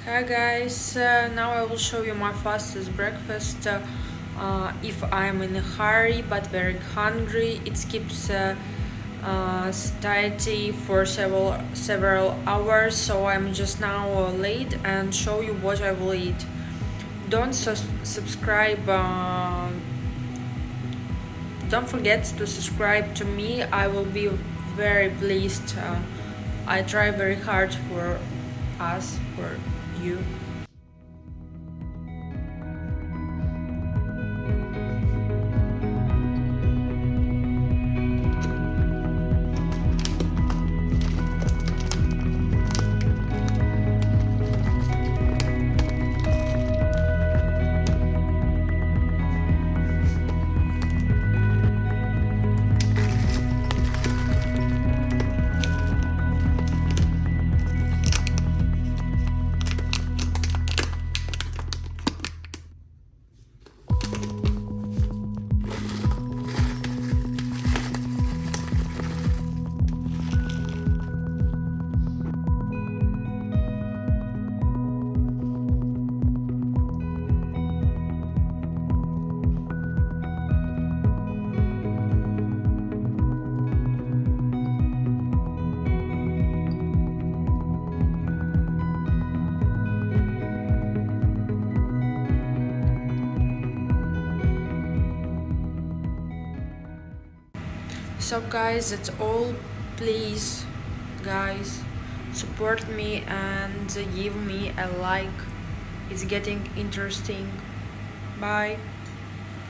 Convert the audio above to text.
Hi guys, now I will show you my fastest breakfast. If I'm in a hurry but very hungry, it keeps steady for several hours. So I'm just now late and show you what I will eat. Don't subscribe. Don't forget to subscribe to me. I will be very pleased. I try very hard for us, for you. So guys, that's all. Please guys, support me and give me a like. It's getting interesting. Bye.